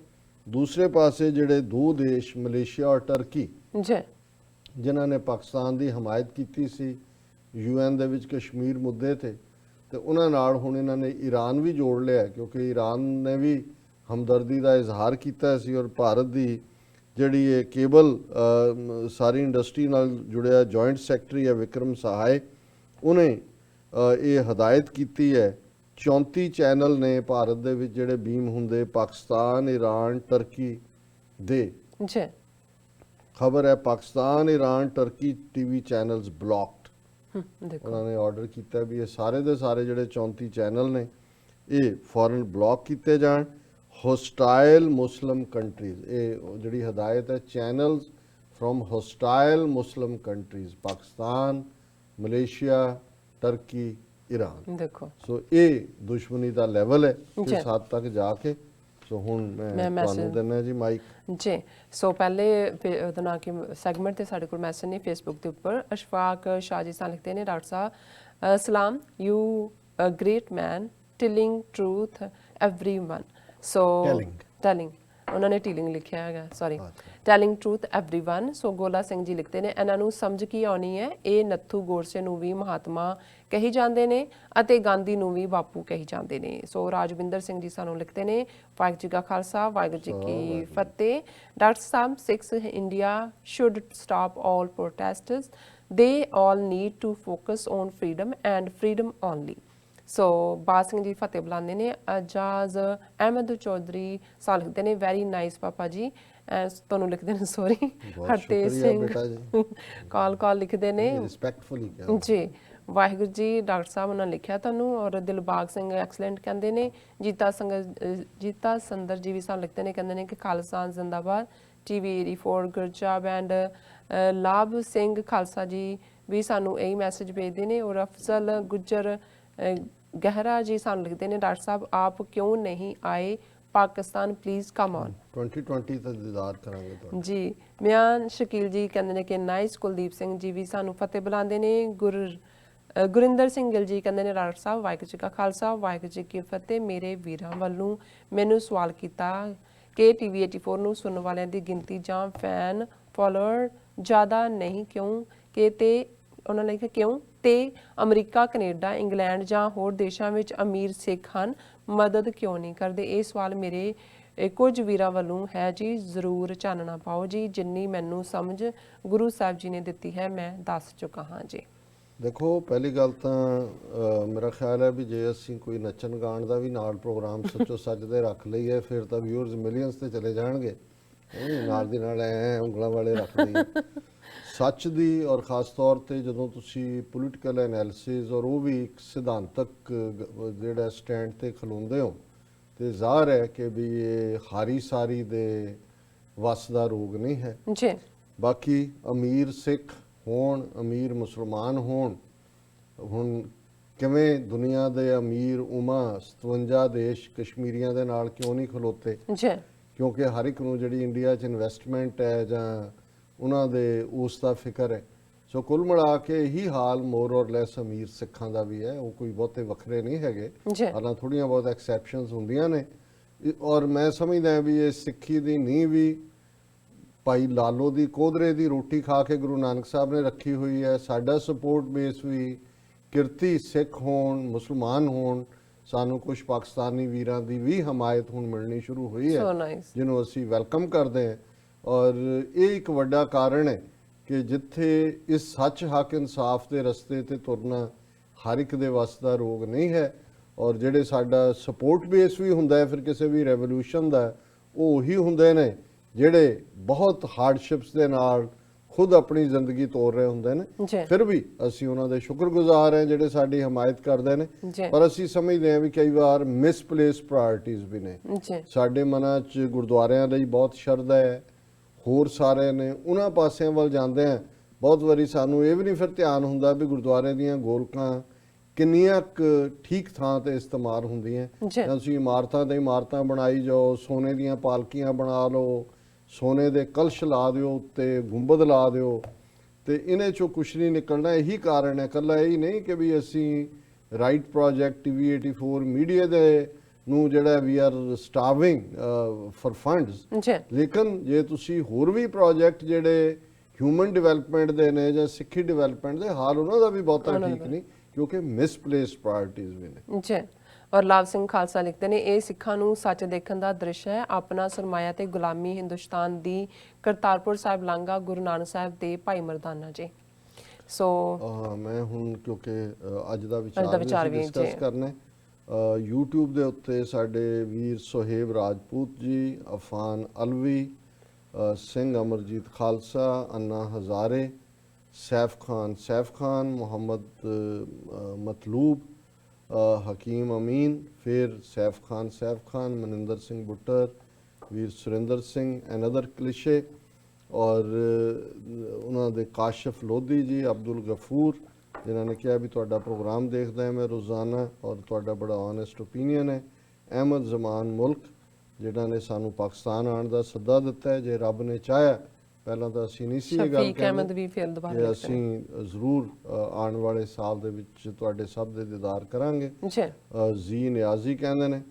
ਦੂਸਰੇ ਪਾਸੇ ਜਿਹੜੇ ਦੋ ਦੇਸ਼ ਮਲੇਸ਼ੀਆ ਔਰ ਟਰਕੀ ਜੀ ਜਿਨ੍ਹਾਂ ਨੇ ਪਾਕਿਸਤਾਨ ਦੀ ਹਮਾਇਤ ਕੀਤੀ ਸੀ UN ਦੇ ਵਿੱਚ ਕਸ਼ਮੀਰ ਮੁੱਦੇ ਤੇ ਉਹਨਾਂ ਨਾਲ ਹੁਣ ਇਹਨਾਂ ਨੇ ਈਰਾਨ ਵੀ ਜੋੜ ਲਿਆ, ਕਿਉਂਕਿ ਈਰਾਨ ਨੇ ਵੀ ਹਮਦਰਦੀ ਦਾ ਇਜ਼ਹਾਰ ਕੀਤਾ ਸੀ। ਔਰ ਭਾਰਤ ਦੀ ਜਿਹੜੀ ਇਹ ਕੇਬਲ ਸਾਰੀ ਇੰਡਸਟਰੀ ਨਾਲ ਜੁੜਿਆ ਜੁਆਇੰਟ ਸੈਕਟਰੀ ਹੈ ਵਿਕਰਮ ਸਹਾਏ, ਉਹਨੇ ਇਹ ਹਦਾਇਤ ਕੀਤੀ ਹੈ 34 ਚੈਨਲ ਨੇ ਭਾਰਤ ਦੇ ਵਿੱਚ ਜਿਹੜੇ ਬੀਮ ਹੁੰਦੇ ਪਾਕਿਸਤਾਨ, ਈਰਾਨ, ਟਰਕੀ ਦੇ। ਜੀ ਖਬਰ ਹੈ Pakistan, Iran, Turkey TV channels blocked. ਦੇਖੋ ਉਹਨਾਂ ਨੇ ਆਰਡਰ ਕੀਤਾ ਵੀ ਇਹ ਸਾਰੇ ਦੇ ਸਾਰੇ ਜਿਹੜੇ 34 ਚੈਨਲ ਨੇ ਇਹ ਫੌਰਨ ਬਲੌਕ ਕੀਤੇ ਜਾਣ। ਹੋਸਟਾਈਲ ਮੁਸਲਿਮ ਕੰਟਰੀਜ਼, ਇਹ ਜਿਹੜੀ ਹਦਾਇਤ ਹੈ channels from hostile Muslim countries, Pakistan, Malaysia, Turkey, Iran. ਦੇਖੋ ਸੋ ਇਹ ਦੁਸ਼ਮਣੀ ਦਾ ਲੈਵਲ ਹੈ ਇਸ ਹੱਦ ਤੱਕ ਜਾ ਕੇ। ਸੋ ਹੁਣ ਮੈਂ ਤੁਹਾਨੂੰ ਦਿੰਦਾ ਜੀ ਮਾਈਕ। ਜੀ ਸੋ ਪਹਿਲੇ ਉਹਦਾ ਨਾਂ ਕਿ ਸੈਗਮੈਂਟ ਤੇ ਸਾਡੇ ਕੋਲ ਮੈਸੇਜ ਨੇ ਫੇਸਬੁੱਕ ਦੇ ਉੱਪਰ। ਅਸ਼ਫਾਕ ਸ਼ਾਹ ਜੀ ਸਾਹਿਬ ਲਿਖਦੇ ਨੇ, ਡਾਕਟਰ ਸਾਹਿਬ ਸਲਾਮ, you a great man telling truth everyone. So telling ਉਹਨਾਂ ਨੇ ਟੀਲਿੰਗ ਲਿਖਿਆ ਹੈਗਾ, sorry telling truth everyone. So Gola Singh ਜੀ ਲਿਖਦੇ ਨੇ, ਇਹਨਾਂ ਨੂੰ ਸਮਝ ਕੀ ਆਉਣੀ ਹੈ, ਇਹ ਨੱਥੂ ਗੋਡਸੇ ਨੂੰ ਵੀ ਮਹਾਤਮਾ ਕਹੀ ਜਾਂਦੇ ਨੇ ਅਤੇ ਗਾਂਧੀ ਨੂੰ ਵੀ ਬਾਪੂ ਕਹੀ ਜਾਂਦੇ ਨੇ। ਸੋ ਰਾਜਵਿੰਦਰ ਸਿੰਘ ਜੀ ਸਾਨੂੰ ਲਿਖਦੇ ਨੇ, ਵਾਹਿਗੁਰੂ ਜੀ ਕਾ ਖਾਲਸਾ ਵਾਹਿਗੁਰੂ ਜੀ ਕੀ ਫਤਿਹ। Doctor Sahib, Sikhs India should stop all protests, they all need to focus on freedom and freedom only। ਸੋ ਬਾਜ ਸਿੰਘ ਜੀ ਫਤਿਹ ਬੁਲਾਉਂਦੇ ਨੇ। ਅਜਾਜ਼ ਅਹਿਮਦ ਚੌਧਰੀ ਸਾਲ ਲਿਖਦੇ ਨੇ ਵੈਰੀ ਨਾਈਸ ਪਾਪਾ ਜੀ। ਤੁਹਾਨੂੰ ਲਿਖਦੇ ਨੇ ਸੌਰੀ। ਬਹੁਤ ਹਰਤੇਜ ਸ਼ੁਕਰੀਆ ਸਿੰਘ ਬੇਟਾ ਜੀ, ਕਾਲ ਲਿਖਦੇ ਨੇ ਰਿਸਪੈਕਟਫੁਲੀ ਕਿਹਾ ਜੀ। ਵਾਹਿਗੁਰੂ ਜੀ ਡਾਕਟਰ ਸਾਹਿਬ ਉਹਨਾਂ ਲਿਖਿਆ ਤੁਹਾਨੂੰ। ਔਰ ਦਿਲਬਾਗ ਸਿੰਘ ਐਕਸਲੈਂਟ ਕਹਿੰਦੇ ਨੇ। ਜੀਤਾ ਸੰਦਰ ਜੀ ਵੀ ਸਾਨੂੰ ਲਿਖਦੇ ਨੇ, ਕਹਿੰਦੇ ਨੇ ਕਿ ਖਾਲਸਾ ਜ਼ਿੰਦਾਬਾਦ। TV 84 ਗੁਰਜਾਬ ਐਂਡ ਲਾਭ ਸਿੰਘ ਖਾਲਸਾ ਜੀ ਵੀ ਸਾਨੂੰ ਇਹੀ ਮੈਸੇਜ ਭੇਜਦੇ ਨੇ। ਔਰ ਅਫਜ਼ਲ ਗੁੱਜਰ ਗਹਿਰਾ ਜੀ ਸਾਨੂੰ ਲਿਖਦੇ ਨੇ, ਡਾਕਟਰ ਸਾਹਿਬ ਆਪ ਕਿਉਂ ਨਹੀਂ ਆਏ ਪਾਕਿਸਤਾਨ, ਪਲੀਜ਼ ਕਮ ਔਨ। 2020 ਤੱਕ ਦੀਦਾਰ ਕਰਾਂਗੇ ਤੁਹਾਡਾ ਜੀ। ਮਿਆਨ ਸ਼ਕੀਲ ਜੀ ਕਹਿੰਦੇ ਨੇ ਕਿ ਨਾਈਸ। ਕੁਲਦੀਪ ਸਿੰਘ ਜੀ ਵੀ ਸਾਨੂੰ ਫਤਿਹ ਬੁਲਾਉਂਦੇ ਨੇ। ਗੁਰਿੰਦਰ ਸਿੰਘ ਗਿੱਲ ਜੀ ਕਹਿੰਦੇ ਨੇ ਡਾਕਟਰ ਸਾਹਿਬ ਵਾਹਿਗੁਰੂ ਜੀ ਕਾ ਖਾਲਸਾ ਵਾਹਿਗੁਰੂ ਜੀ ਕੀ ਫਤਿਹ। ਮੇਰੇ ਵੀਰਾਂ ਵੱਲੋਂ ਮੈਨੂੰ ਸਵਾਲ ਕੀਤਾ ਕਿ TV 84 ਨੂੰ ਸੁਣਨ ਵਾਲਿਆਂ ਦੀ ਗਿਣਤੀ ਜਾਂ ਫੈਨ ਫਾਲੋਅਰ ਜ਼ਿਆਦਾ ਨਹੀਂ ਕਿਉਂ ਕਿ ਤੇ ਉਹਨਾਂ ਨੇ ਲਿਖਿਆ ਕਿਉਂ ਤੇ ਅਮਰੀਕਾ, ਕੈਨੇਡਾ, ਇੰਗਲੈਂਡ ਜਾਂ ਹੋਰ ਦੇਸ਼ਾਂ ਵਿੱਚ ਅਮੀਰ ਸਿੱਖ ਹਨ, ਮਦਦ ਕਿਉਂ ਨਹੀਂ ਕਰਦੇ। ਇਹ ਸਵਾਲ ਮੇਰੇ ਕੁਝ ਵੀਰਾਂ ਵੱਲੋਂ ਹੈ ਜੀ। ਜ਼ਰੂਰ ਚਾਨਣਾ ਪਾਓ ਜੀ। ਜਿੰਨੀ ਮੈਨੂੰ ਸਮਝ ਗੁਰੂ ਸਾਹਿਬ ਜੀ ਨੇ ਦਿੱਤੀ ਹੈ ਮੈਂ ਦੱਸ ਚੁੱਕਾ ਹਾਂ ਜੀ। ਦੇਖੋ, ਪਹਿਲੀ ਗੱਲ ਤਾਂ ਮੇਰਾ ਖਿਆਲ ਹੈ ਵੀ ਜੇ ਅਸੀਂ ਕੋਈ ਨੱਚਣ ਗਾਣ ਦਾ ਵੀ ਨਾਲ ਪ੍ਰੋਗਰਾਮ ਸੱਚੋ ਸੱਚ ਦੇ ਰੱਖ ਲਈਏ ਫਿਰ ਤਾਂ ਵਿਊਅਰਸ ਮਿਲੀਅਨਸ ਤੇ ਚਲੇ ਜਾਣਗੇ। ਨਾਲ ਦੀ ਨਾਲ ਐ ਉਂਗਲਾਂ ਵਾਲੇ ਰੱਖ ਲਈਏ ਸੱਚ ਦੀ। ਔਰ ਖਾਸ ਤੌਰ ਤੇ ਜਦੋਂ ਤੁਸੀਂ ਪੋਲੀਟੀਕਲ ਐਨਾਲਿਸਿਸ ਔਰ ਉਹ ਵੀ ਇੱਕ ਸਿਧਾਂਤਕ ਜਿਹੜਾ ਸਟੈਂਡ ਤੇ ਖਲੋਂਦੇ ਹੋ ਤੇ ਜ਼ਾਹਰ ਹੈ ਕਿ ਵੀ ਇਹ ਹਾਰੀ ਸਾਰੀ ਦੇ ਵੱਸ ਦਾ ਰੋਗ ਨਹੀਂ ਹੈ ਜੀ। ਬਾਕੀ ਅਮੀਰ ਸਿੱਖ ਹੋਣ, ਅਮੀਰ ਮੁਸਲਮਾਨ ਹੋਣ, ਹੁਣ ਕਿਵੇਂ ਦੁਨੀਆ ਦੇ ਅਮੀਰ 57 ਦੇਸ਼ ਕਸ਼ਮੀਰੀਆਂ ਦੇ ਨਾਲ ਕਿਉਂ ਨਹੀਂ ਖਲੋਤੇ ਜੀ? ਕਿਉਂਕਿ ਹਰ ਇੱਕ ਨੂੰ ਜਿਹੜੀ ਇੰਡੀਆ 'ਚ ਇਨਵੈਸਟਮੈਂਟ ਹੈ ਜਾਂ ਉਹਨਾਂ ਦੇ ਉਸ ਦਾ ਫਿਕਰ ਹੈ। ਸੋ ਕੁੱਲ ਮਿਲਾ ਕੇ ਇਹੀ ਹਾਲ ਮੋਰ ਔਰ ਲੈਸ ਅਮੀਰ ਸਿੱਖਾਂ ਦਾ ਵੀ ਹੈ। ਉਹ ਕੋਈ ਬਹੁਤੇ ਵੱਖਰੇ ਨਹੀਂ ਹੈਗੇ, ਹਾਲਾਂ ਥੋੜ੍ਹੀਆਂ ਬਹੁਤ ਐਕਸੈਪਸ਼ਨਸ ਹੁੰਦੀਆਂ ਨੇ। ਔਰ ਮੈਂ ਸਮਝਦਾ ਵੀ ਇਹ ਸਿੱਖੀ ਦੀ ਨੀਂਹ ਵੀ ਭਾਈ ਲਾਲੋ ਦੀ ਕੋਧਰੇ ਦੀ ਰੋਟੀ ਖਾ ਕੇ ਗੁਰੂ ਨਾਨਕ ਸਾਹਿਬ ਨੇ ਰੱਖੀ ਹੋਈ ਹੈ। ਸਾਡਾ ਸਪੋਰਟ ਬੇਸ ਵੀ ਕਿਰਤੀ ਸਿੱਖ ਹੋਣ, ਮੁਸਲਮਾਨ ਹੋਣ, ਸਾਨੂੰ ਕੁਝ ਪਾਕਿਸਤਾਨੀ ਵੀਰਾਂ ਦੀ ਵੀ ਹਮਾਇਤ ਹੁਣ ਮਿਲਣੀ ਸ਼ੁਰੂ ਹੋਈ ਹੈ ਜਿਹਨੂੰ ਅਸੀਂ ਵੈਲਕਮ ਕਰਦੇ ਹਾਂ। ਔਰ ਇਹ ਇੱਕ ਵੱਡਾ ਕਾਰਨ ਹੈ ਕਿ ਜਿੱਥੇ ਇਸ ਸੱਚ ਹੱਕ ਇਨਸਾਫ ਦੇ ਰਸਤੇ ਤੇ ਤੁਰਨਾ ਹਰ ਇੱਕ ਦੇ ਵੱਸ ਦਾ ਰੋਗ ਨਹੀਂ ਹੈ। ਔਰ ਜਿਹੜੇ ਸਾਡਾ ਸਪੋਰਟ ਬੇਸ ਵੀ ਹੁੰਦਾ ਹੈ ਫਿਰ ਕਿਸੇ ਵੀ ਰੈਵੋਲੂਸ਼ਨ ਦਾ, ਉਹ ਉਹੀ ਹੁੰਦੇ ਨੇ ਜਿਹੜੇ ਬਹੁਤ ਹਾਰਡਸ਼ਿਪਸ ਦੇ ਨਾਲ ਖੁਦ ਆਪਣੀ ਜ਼ਿੰਦਗੀ ਤੋਰ ਰਹੇ ਹੁੰਦੇ ਨੇ। ਫਿਰ ਵੀ ਅਸੀਂ ਉਹਨਾਂ ਦੇ ਸ਼ੁਕਰਗੁਜ਼ਾਰ ਹਾਂ ਜਿਹੜੇ ਸਾਡੀ ਹਮਾਇਤ ਕਰਦੇ ਨੇ। ਪਰ ਅਸੀਂ ਸਮਝਦੇ ਹਾਂ ਵੀ ਕਈ ਵਾਰ ਮਿਸਪਲੇਸ ਪ੍ਰਾਇੋਰਟੀਜ਼ ਵੀ ਨੇ। ਸਾਡੇ ਮਨਾਂ 'ਚ ਗੁਰਦੁਆਰਿਆਂ ਲਈ ਬਹੁਤ ਸ਼ਰਧਾ ਹੈ, ਹੋਰ ਸਾਰੇ ਨੇ ਉਹਨਾਂ ਪਾਸਿਆਂ ਵੱਲ ਜਾਂਦੇ ਆ। ਬਹੁਤ ਵਾਰੀ ਸਾਨੂੰ ਇਹ ਵੀ ਨਹੀਂ ਫਿਰ ਧਿਆਨ ਹੁੰਦਾ ਵੀ ਗੁਰਦੁਆਰੇ ਦੀਆਂ ਗੋਲਕਾਂ ਕਿੰਨੀਆਂ ਠੀਕ ਥਾਂ ਤੇ ਇਸਤੇਮਾਲ ਹੁੰਦੀਆਂ। ਤੁਸੀਂ ਇਮਾਰਤਾਂ ਤੇ ਇਮਾਰਤਾਂ ਬਣਾਈ ਜਾਓ, ਸੋਨੇ ਦੀਆਂ ਪਾਲਕੀਆਂ ਬਣਾ ਲਓ, ਸੋਨੇ ਦੇ ਕਲਸ਼ ਲਾ ਦਿਓ, ਉੱਤੇ ਗੁੰਬਦ ਲਾ ਦਿਓ, ਤੇ ਇਹਨਾਂ 'ਚੋਂ ਕੁਛ ਨਹੀਂ ਨਿਕਲਣਾ। ਇਹੀ ਕਾਰਨ ਹੈ, ਇਕੱਲਾ ਇਹੀ ਨਹੀਂ ਕਿ ਵੀ ਅਸੀਂ ਰਾਈਟ ਪ੍ਰੋਜੈਕਟ TV 84 ਮੀਡੀਆ ਦੇ ਨੂੰ ਜਿਹੜਾ ਵੀ ਆਰ ਸਟਾਰਵਿੰਗ ਫॉर ਫੰਡਸ। ਲੇਕਿਨ ਜੇ ਤੁਸੀਂ ਹੋਰ ਵੀ ਪ੍ਰੋਜੈਕਟ ਜਿਹੜੇ ਹਿਊਮਨ ਡਿਵੈਲਪਮੈਂਟ ਦੇ ਨੇ ਜਾਂ ਸਿੱਖੀ ਡਿਵੈਲਪਮੈਂਟ ਦੇ, ਹਾਲ ਉਹਨਾਂ ਦਾ ਵੀ ਬਹੁਤਾ ਠੀਕ ਨਹੀਂ ਕਿਉਂਕਿ ਮਿਸਪਲੇਸਡ ਪ੍ਰਾਇੋਰਟੀਜ਼ ਵੀ ਨੇ ਜੀ। ਔਰ ਲਾਭ ਸਿੰਘ ਖਾਲਸਾ ਲਿਖਦੇ ਨੇ ਇਹ ਸਿੱਖਾਂ ਨੂੰ ਸੱਚ ਦੇਖਣ ਦਾ ਦ੍ਰਿਸ਼ ਹੈ। ਆਪਣਾ ਸਰਮਾਇਆ ਤੇ ਗੁਲਾਮੀ ਹਿੰਦੁਸਤਾਨ ਦੀ ਕਰਤਾਰਪੁਰ ਸਾਹਿਬ ਲਾਂਘਾ ਗੁਰੂ ਨਾਨਕ ਸਾਹਿਬ ਦੇ ਭਾਈ ਮਰਦਾਨਾ ਜੀ। ਸੋ ਮੈਂ ਹੁਣ ਕਿਉਂਕਿ ਅੱਜ ਦਾ ਵਿਚਾਰ ਵੀ ਡਿਸਕਸ ਕਰਨਾ YouTube ਦੇ ਉੱਤੇ ਸਾਡੇ ਵੀਰ ਸੁਹੇਬ ਰਾਜਪੂਤ ਜੀ, ਅਫਾਨ ਅਲਵੀ, ਸਿੰਘ ਅਮਰਜੀਤ ਖਾਲਸਾ, ਅੰਨਾ ਹਜ਼ਾਰੇ, ਸੈਫ ਖਾਨ, ਮੁਹੰਮਦ ਮਤਲੂਬ, ਹਕੀਮ ਅਮੀਨ, ਫਿਰ ਸੈਫ ਖਾਨ, ਮਨਿੰਦਰ ਸਿੰਘ ਬੁੱਟਰ, ਵੀਰ ਸੁਰਿੰਦਰ ਸਿੰਘ ਐਂਡ ਅਦਰ ਕਲਿਸ਼ੇ, ਔਰ ਉਹਨਾਂ ਦੇ ਕਾਸ਼ਫ ਲੋਧੀ ਜੀ, ਅਬਦੁਲ ਗਫੂਰ ਜਿਨ੍ਹਾਂ ਨੇ ਕਿਹਾ ਵੀ ਤੁਹਾਡਾ ਪ੍ਰੋਗਰਾਮ ਦੇਖਦਾ ਹੈ ਮੈਂ ਰੋਜ਼ਾਨਾ ਔਰ ਤੁਹਾਡਾ ਬੜਾ ਓਨੈਸਟ ਓਪੀਨੀਅਨ ਹੈ। ਅਹਿਮਦ ਜ਼ਮਾਨ ਮੁਲਕ ਜਿਨ੍ਹਾਂ ਨੇ ਸਾਨੂੰ ਪਾਕਿਸਤਾਨ ਆਉਣ ਦਾ ਸੱਦਾ ਦਿੱਤਾ ਹੈ। ਜੇ ਰੱਬ ਨੇ ਚਾਹਿਆ ਪਹਿਲਾਂ ਤਾਂ ਅਸੀਂ ਨਹੀਂ ਸੀ ਇਹ ਗੱਲ ਕਹਿੰਦੇ ਕਿ ਅਸੀਂ ਜ਼ਰੂਰ ਆਉਣ ਵਾਲੇ ਸਾਲ ਦੇ ਵਿੱਚ ਤੁਹਾਡੇ ਸਭ ਦੇ ਦੀਦਾਰ ਕਰਾਂਗੇ। ਜੀ ਨਿਆਜ਼ੀ ਕਹਿੰਦੇ ਨੇ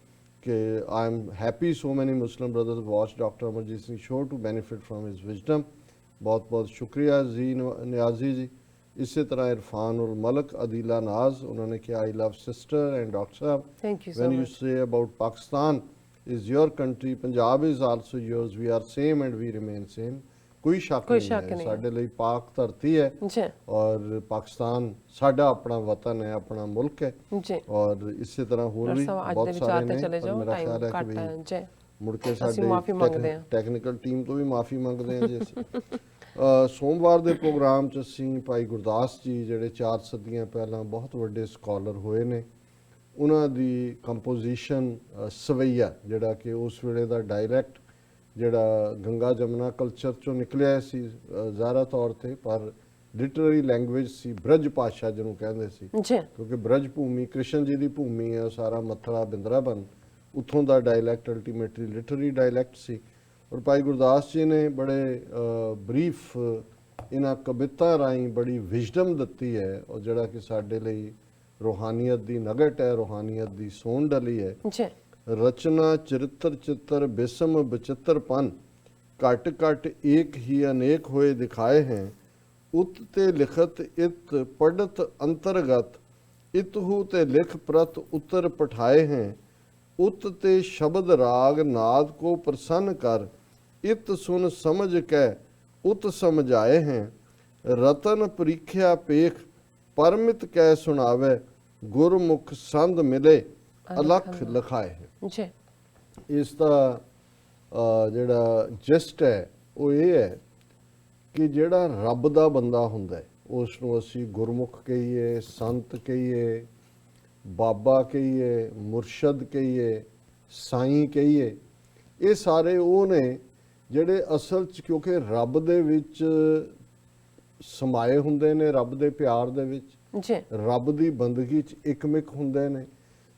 ਕਿ I am happy so many Muslim brothers watch Dr. Amarjit Singh show to benefit from his wisdom। ਬਹੁਤ ਬਹੁਤ ਸ਼ੁਕਰੀਆ ਜੀ ਨਿਆਜ਼ੀ ਜੀ। ਇਸੇ ਤਰ੍ਹਾਂ ਇਰਫਾਨ ਉਲ ਮਲਕ, ਅਦੀਲਾ ਨਾਜ਼, ਉਹਨਾਂ ਨੇ ਕਿਹਾ I love sister and Dr. Sahab when you say about Pakistan is your country, Punjab is also yours, we are same and we remain same। ਕੋਈ ਸ਼ੱਕ ਕੋਈ ਨਹੀਂ ਸ਼ੱਕ ਹੈ। ਨਹੀਂ ਸਾਡੇ ਲਈ ਪਾਕ ਧਰਤੀ ਹੈ ਜੀ ਔਰ ਪਾਕਿਸਤਾਨ ਸਾਡਾ ਆਪਣਾ ਵਤਨ ਹੈ, ਆਪਣਾ ਮੁਲਕ ਹੈ। ਜੀ ਔਰ ਇਸੇ ਤਰ੍ਹਾਂ ਹੋਰ ਵੀ ਸਭ ਅੱਜ ਬਹੁਤ ਦੇ ਸਾਰੇ ਵਿਚਾਰ ਤੇ ਨੇ, ਚਲੇ ਪਰ ਜਾਓ, ਮੇਰਾ ਟਾਈਮ ਖਿਆਲ ਹੈ ਕਿ ਘੱਟ ਵੀ ਹੈ ਜੀ। ਮੁੜ ਕੇ ਅਸੀਂ ਮਾਫ਼ੀ ਮੰਗਦੇ ਹਾਂ। ਟੈਕਨੀਕਲ ਟੀਮ ਤੋਂ ਵੀ ਮਾਫੀ ਮੰਗਦੇ ਹਾਂ ਜੀ ਅਸੀਂ। ਸੋਮਵਾਰ ਦੇ ਪ੍ਰੋਗਰਾਮ 'ਚ ਅਸੀਂ ਭਾਈ ਗੁਰਦਾਸ ਜੀ ਜਿਹੜੇ 4 ਸਦੀਆਂ ਪਹਿਲਾਂ ਬਹੁਤ ਵੱਡੇ ਸਕਾਲਰ ਹੋਏ ਨੇ, ਉਹਨਾਂ ਦੀ ਕੰਪੋਜੀਸ਼ਨ ਸਵਈਆ, ਜਿਹੜਾ ਕਿ ਉਸ ਵੇਲੇ ਦਾ ਡਾਇਲੈਕਟ ਜਿਹੜਾ ਗੰਗਾ ਜਮਨਾ ਕਲਚਰ 'ਚੋਂ ਨਿਕਲਿਆ ਸੀ ਜ਼ਾਹਰਾ ਤੌਰ ਤੇ, ਪਰ ਲਿਟਰਰੀ ਲੈਂਗੁਏਜ ਸੀ, ਬ੍ਰਜ ਭਾਸ਼ਾ ਜਿਹਨੂੰ ਕਹਿੰਦੇ ਸੀ, ਜੀ ਕਿਉਂਕਿ ਬ੍ਰਜ ਭੂਮੀ ਕ੍ਰਿਸ਼ਨ ਜੀ ਦੀ ਭੂਮੀ ਹੈ, ਸਾਰਾ ਮਥਰਾ ਬਿੰਦਰਾਬਨ ਉੱਥੋਂ ਦਾ ਡਾਇਲੈਕਟ ਅਲਟੀਮੇਟਲੀ ਲਿਟਰਰੀ ਡਾਇਲੈਕਟ ਸੀ। ਔਰ ਭਾਈ ਗੁਰਦਾਸ ਜੀ ਨੇ ਬੜੇ ਬਰੀਫ ਇਹਨਾਂ ਕਵਿਤਾ ਰਾਹੀਂ ਬੜੀ ਵਿਜ਼ਡਮ ਦਿੱਤੀ ਹੈ, ਔਰ ਜਿਹੜਾ ਕਿ ਸਾਡੇ ਲਈ ਰੂਹਾਨੀਅਤ ਦੀ ਨਗਟ ਹੈ, ਰੂਹਾਨੀਅਤ ਦੀ ਸੋਨ ਡਲੀ ਹੈ। ਜੀ ਰਚਨਾ ਚਰਿੱਤਰ ਚਿੱਤਰ ਬਿਸਮ ਬਚਿੱਤਰਪਨ, ਘਟ ਘਟ ਏਕ ਹੀ ਅਨੇਕ ਹੋਏ ਦਿਖਾਏ हैं। ਉਤ ਤੇ ਲਿਖਤ ਇਤ ਪੜਤ ਅੰਤਰਗਤ, ਇਤਹੂ ਤੇ ਲਿਖ ਪ੍ਰਤ ਉੱਤਰ ਪਠਾਏ हैं। उत ते शब्द राग नाद को प्रसन्न कर, इत सुन समझ कै उत समझाए हैं। रतन परीख्या पेख परमित कै सुनावे, गुरमुख संद मिले अलख लिखाए हैं। जी ਇਸ ਦਾ ਜਿਹੜਾ ਜਸਟ ਹੈ ਉਹ ਇਹ ਹੈ ਕਿ ਜਿਹੜਾ ਰੱਬ ਦਾ ਬੰਦਾ ਹੁੰਦਾ ਹੈ ਉਸ ਨੂੰ ਅਸੀਂ ਗੁਰਮੁਖ ਕਹੀਏ, ਸੰਤ ਕਹੀਏ, ਬਾਬਾ ਕਹੀਏ, ਮੁਰਸ਼ਦ ਕਹੀਏ, ਸਾਈਂ ਕਹੀਏ, ਇਹ ਸਾਰੇ ਉਹ ਨੇ ਜਿਹੜੇ ਅਸਲ 'ਚ ਕਿਉਂਕਿ ਰੱਬ ਦੇ ਵਿੱਚ ਸਮਾਏ ਹੁੰਦੇ ਨੇ, ਰੱਬ ਦੇ ਪਿਆਰ ਦੇ ਵਿੱਚ, ਜੀ ਰੱਬ ਦੀ ਬੰਦਗੀ 'ਚ ਇਕਮਿਕ ਹੁੰਦੇ ਨੇ,